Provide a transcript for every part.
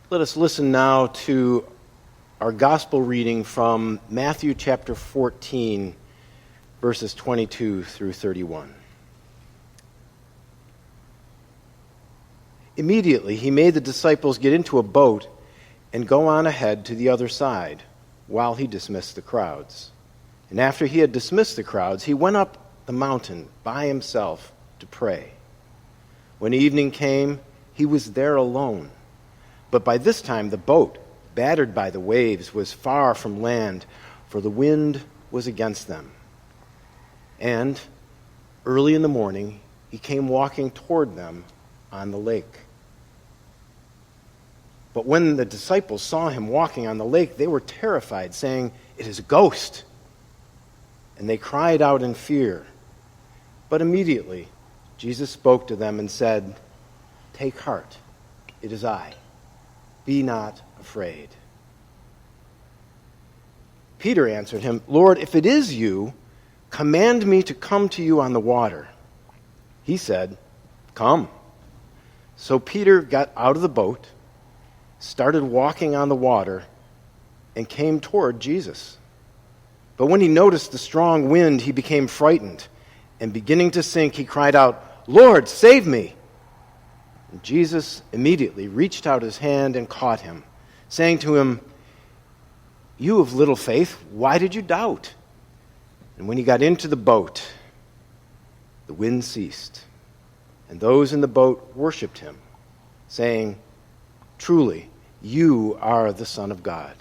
Let us listen now to our gospel reading from Matthew chapter 14, verses 22 through 31. Immediately he made the disciples get into a boat and go on ahead to the other side while he dismissed the crowds. And after he had dismissed the crowds, he went up the mountain by himself to pray. When evening came, he was there alone. But by this time the boat, battered by the waves, was far from land, for the wind was against them. And early in the morning he came walking toward them on the lake. But when the disciples saw him walking on the lake, they were terrified, saying, "It is a ghost." And they cried out in fear. But immediately Jesus spoke to them and said, "Take heart, it is I. Be not afraid." Peter answered him, "Lord, if it is you, command me to come to you on the water." He said, "Come." So Peter got out of the boat, started walking on the water, and came toward Jesus. But when he noticed the strong wind, he became frightened, and beginning to sink, he cried out, "Lord, save me!" And Jesus immediately reached out his hand and caught him, saying to him, "You of little faith, why did you doubt?" And when he got into the boat, the wind ceased, and those in the boat worshipped him, saying, "Truly, you are the Son of God."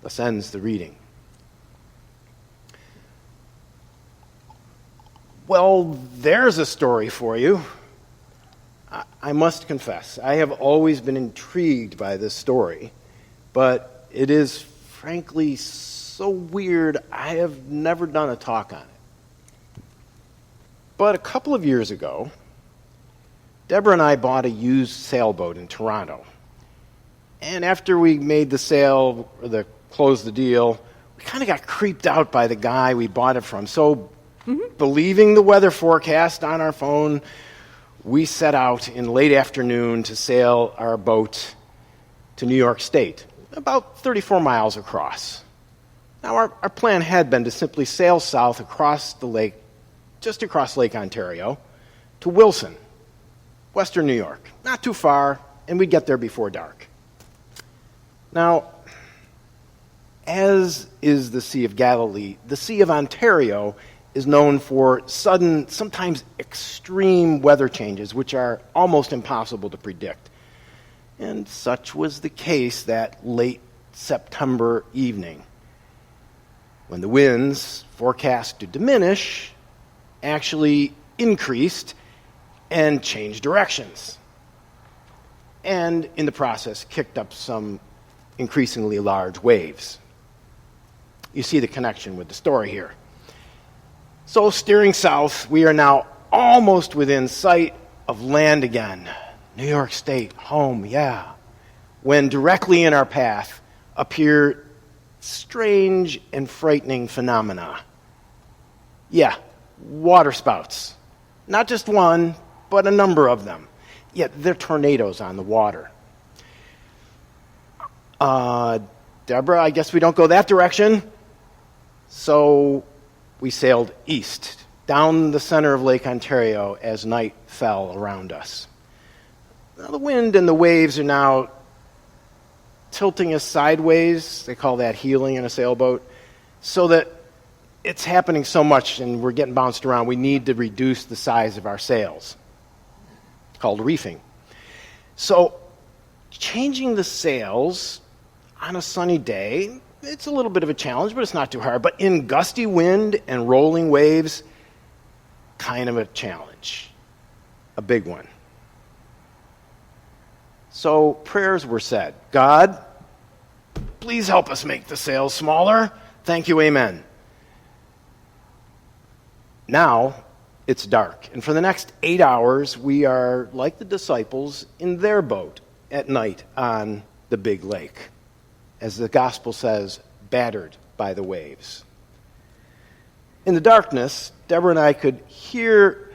Thus ends the reading. Well, there's a story for you. I must confess, I have always been intrigued by this story, but it is frankly so weird I have never done a talk on it. But a couple of years ago, Deborah and I bought a used sailboat in Toronto. And after we made the sale, or closed the deal, we kind of got creeped out by the guy we bought it from. So, believing the weather forecast on our phone, we set out in late afternoon to sail our boat to New York State, about 34 miles across. Now, our plan had been to simply sail south across the lake, just across Lake Ontario, to Wilson, Western New York. Not too far, and we'd get there before dark. Now, as is the Sea of Galilee, the Sea of Ontario is known for sudden, sometimes extreme weather changes, which are almost impossible to predict. And such was the case that late September evening, when the winds, forecast to diminish, actually increased and changed directions. And in the process, kicked up some increasingly large waves. You see the connection with the story here. So steering south, we are now almost within sight of land again. New York State, home, yeah. When directly in our path appear strange and frightening phenomena. Yeah, water spouts. Not just one, but a number of them. Yet they're tornadoes on the water. Deborah, I guess we don't go that direction. So we sailed east, down the center of Lake Ontario as night fell around us. Now, the wind and the waves are now tilting us sideways. They call that heeling in a sailboat. So that it's happening so much and we're getting bounced around, we need to reduce the size of our sails. It's called reefing. So changing the sails on a sunny day, it's a little bit of a challenge, but it's not too hard. But in gusty wind and rolling waves, kind of a challenge. A big one. So prayers were said. God, please help us make the sails smaller. Thank you, amen. Now it's dark. And for the next 8 hours, we are, like the disciples, in their boat at night on the big lake. As the gospel says, battered by the waves. In the darkness, Deborah and I could hear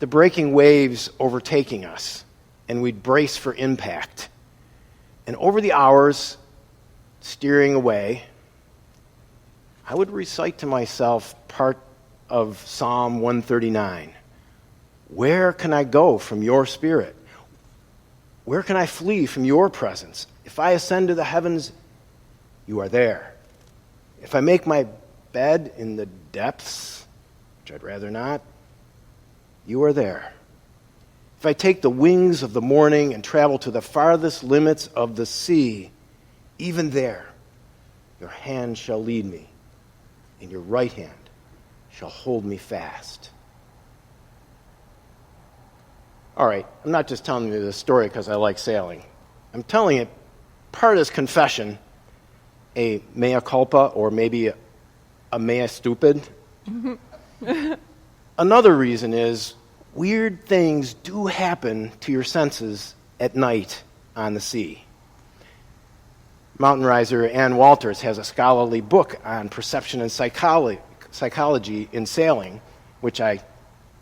the breaking waves overtaking us. and we'd brace for impact. And over the hours, steering away, I would recite to myself part of Psalm 139. Where can I go from your spirit? Where can I flee from your presence? If I ascend to the heavens, you are there. If I make my bed in the depths, which I'd rather not, you are there. If I take the wings of the morning and travel to the farthest limits of the sea, even there, your hand shall lead me, and your right hand shall hold me fast. All right, I'm not just telling you this story because I like sailing. I'm telling it part as confession, a mea culpa, or maybe a mea stupid. Another reason is weird things do happen to your senses at night on the sea. Mountain riser Ann Walters has a scholarly book on perception and psychology in sailing, which I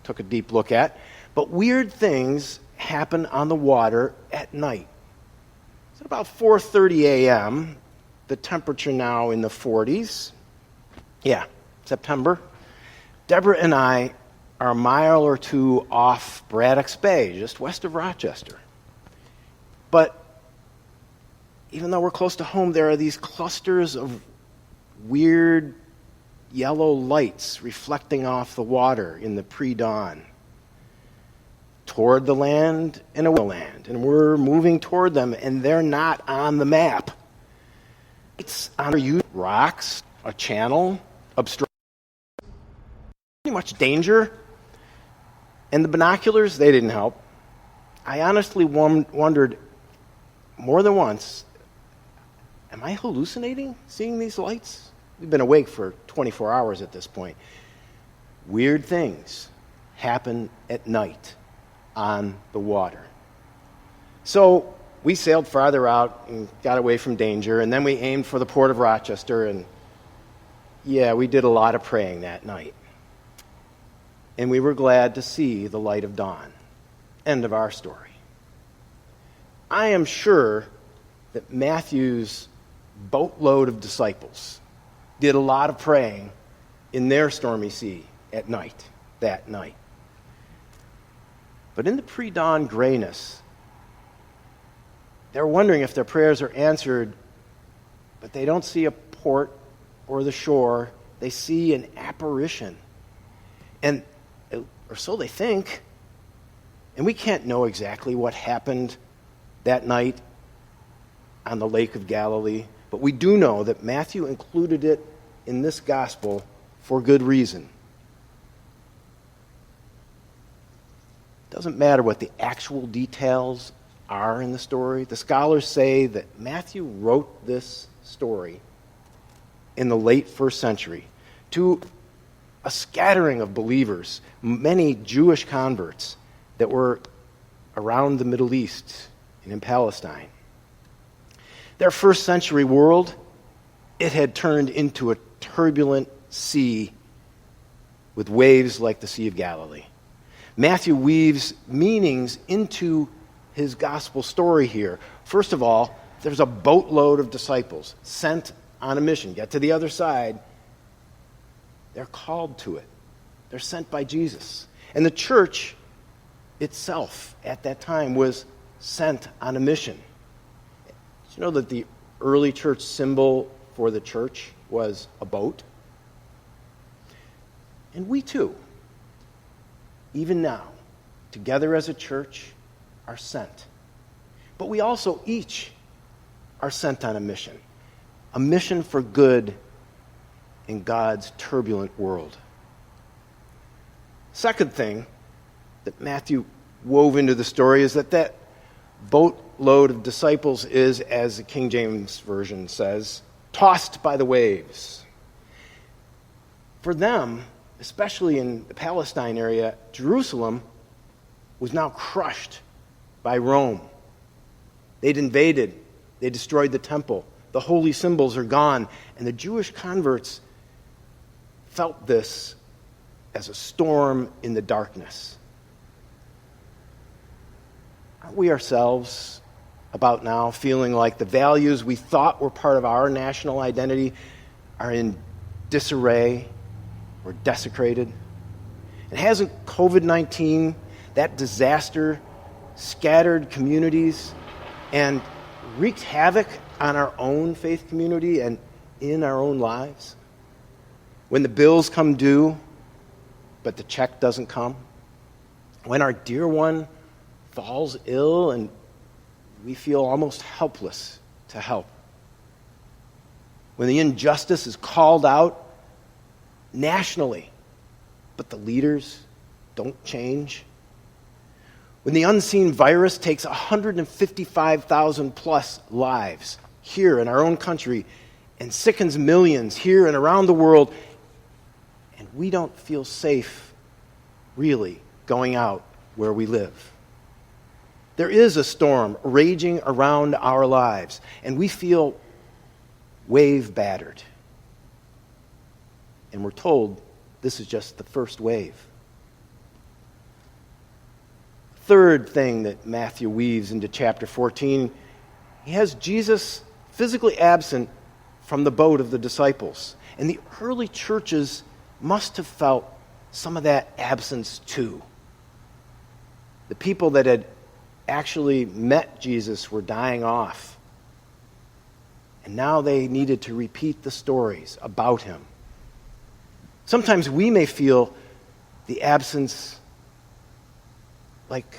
took a deep look at. But weird things happen on the water at night. It's at about 4:30 a.m., the temperature now in the 40s. Yeah, September. Deborah and I are a mile or two off Braddock's Bay, just west of Rochester. But even though we're close to home, there are these clusters of weird yellow lights reflecting off the water in the pre-dawn toward the land and away from the land. And we're moving toward them, and they're not on the map. It's on rocks, a channel, obstruction, pretty much danger. And the binoculars, they didn't help. I honestly wondered more than once, am I hallucinating seeing these lights? We've been awake for 24 hours at this point. Weird things happen at night on the water. So we sailed farther out and got away from danger, and then we aimed for the port of Rochester, and yeah, we did a lot of praying that night. And we were glad to see the light of dawn. End of our story. I am sure that Matthew's boatload of disciples did a lot of praying in their stormy sea at night, that night. But in the pre-dawn grayness, they're wondering if their prayers are answered, but they don't see a port or the shore. They see an apparition. Or so they think. And we can't know exactly what happened that night on the Lake of Galilee, but we do know that Matthew included it in this gospel for good reason. It doesn't matter what the actual details are in the story. The scholars say that Matthew wrote this story in the late first century to a scattering of believers, many Jewish converts that were around the Middle East and in Palestine. Their first century world, it had turned into a turbulent sea with waves like the Sea of Galilee. Matthew weaves meanings into his gospel story here. First of all, there's a boatload of disciples sent on a mission. Get to the other side. They're called to it. They're sent by Jesus. And the church itself at that time was sent on a mission. Did you know that the early church symbol for the church was a boat? And we too, even now, together as a church, are sent. But we also each are sent on a mission for good in God's turbulent world. Second thing that Matthew wove into the story is that boatload of disciples is, as the King James Version says, tossed by the waves. For them, especially in the Palestine area, Jerusalem was now crushed by Rome. They'd invaded. They destroyed the temple. The holy symbols are gone. And the Jewish converts felt this as a storm in the darkness. aren't we ourselves about now feeling like the values we thought were part of our national identity are in disarray or desecrated? And hasn't COVID-19, that disaster, scattered communities and wreaked havoc on our own faith community and in our own lives? When the bills come due, but the check doesn't come? When our dear one falls ill and we feel almost helpless to help? When the injustice is called out nationally, but the leaders don't change? When the unseen virus takes 155,000 plus lives here in our own country and sickens millions here and around the world, and we don't feel safe, really, going out where we live? There is a storm raging around our lives, and we feel wave battered. And we're told this is just the first wave. Third thing that Matthew weaves into chapter 14, he has Jesus physically absent from the boat of the disciples. And the early churches must have felt some of that absence too. The people that had actually met Jesus were dying off. And now they needed to repeat the stories about him. Sometimes we may feel the absence like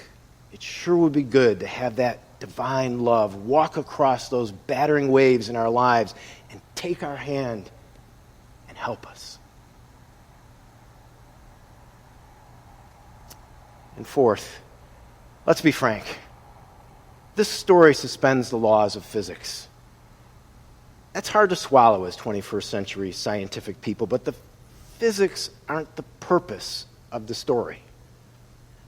it sure would be good to have that divine love walk across those battering waves in our lives and take our hand and help us. And fourth, let's be frank. This story suspends the laws of physics. That's hard to swallow as 21st century scientific people, but the physics aren't the purpose of the story.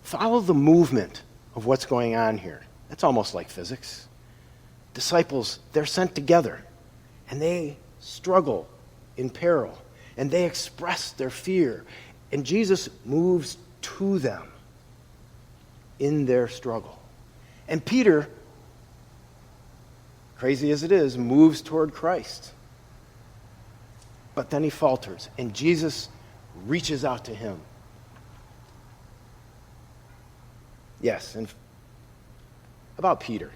Follow the movement of what's going on here. That's almost like physics. Disciples, they're sent together, and they struggle in peril, and they express their fear, and Jesus moves to them in their struggle. And Peter, crazy as it is, moves toward Christ. But then he falters, and Jesus reaches out to him. Yes, and about Peter.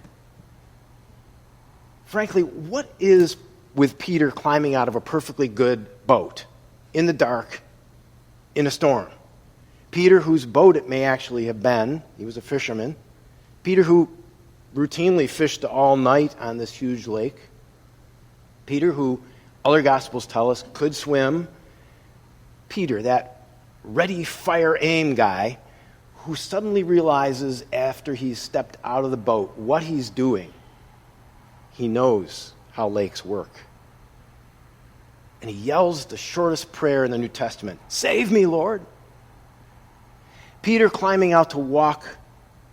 Frankly, what is with Peter climbing out of a perfectly good boat in the dark in a storm? Peter, whose boat it may actually have been, he was a fisherman. Peter, who routinely fished all night on this huge lake. Peter, who other Gospels tell us could swim. Peter, that ready, fire, aim guy, who suddenly realizes after he's stepped out of the boat what he's doing. He knows how lakes work. And he yells the shortest prayer in the New Testament, "Save me, Lord." Peter climbing out to walk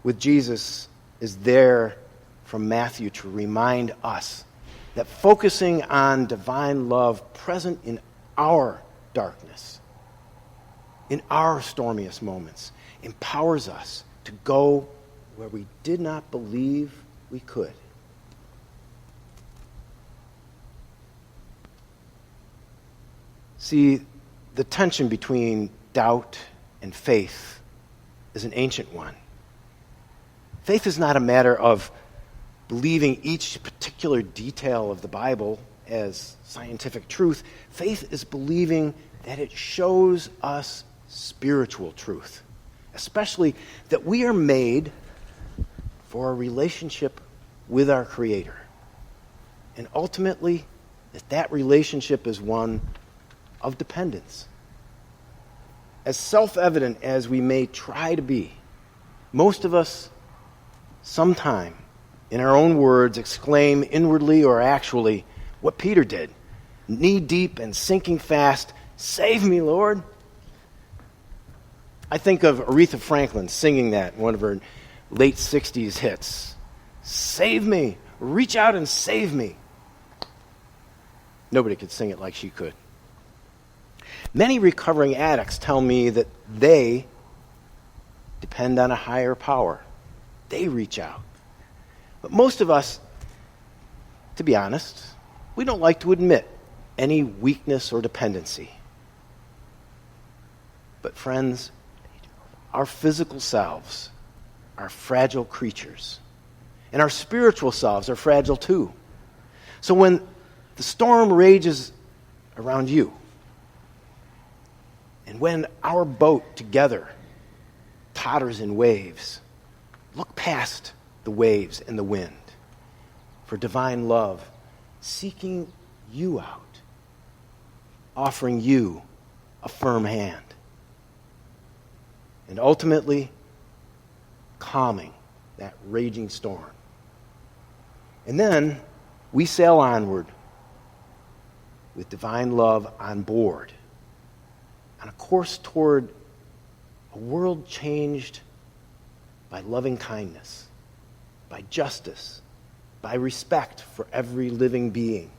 with Jesus is there from Matthew to remind us that focusing on divine love present in our darkness, in our stormiest moments, empowers us to go where we did not believe we could. See, the tension between doubt and faith is an ancient one. Faith is not a matter of believing each particular detail of the Bible as scientific truth. Faith is believing that it shows us spiritual truth, especially that we are made for a relationship with our Creator. And ultimately, that relationship is one of dependence. As self-evident as we may try to be, most of us sometime, in our own words, exclaim inwardly or actually what Peter did, knee-deep and sinking fast, "Save me, Lord." I think of Aretha Franklin singing that in one of her late 60s hits. "Save me, reach out and save me." Nobody could sing it like she could. Many recovering addicts tell me that they depend on a higher power They reach out. But most of us, to be honest, we don't like to admit any weakness or dependency. But friends, our physical selves are fragile creatures, and our spiritual selves are fragile too. So when the storm rages around you, and when our boat together totters in waves, look past the waves and the wind for divine love seeking you out, offering you a firm hand, and ultimately calming that raging storm. And then we sail onward with divine love on board, on a course toward a world changed by loving kindness, by justice, by respect for every living being.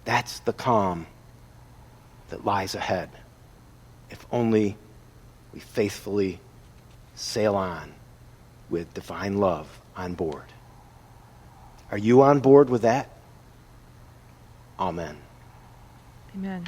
That's the calm that lies ahead, if only we faithfully sail on with divine love on board. Are you on board with that? Amen. Amen.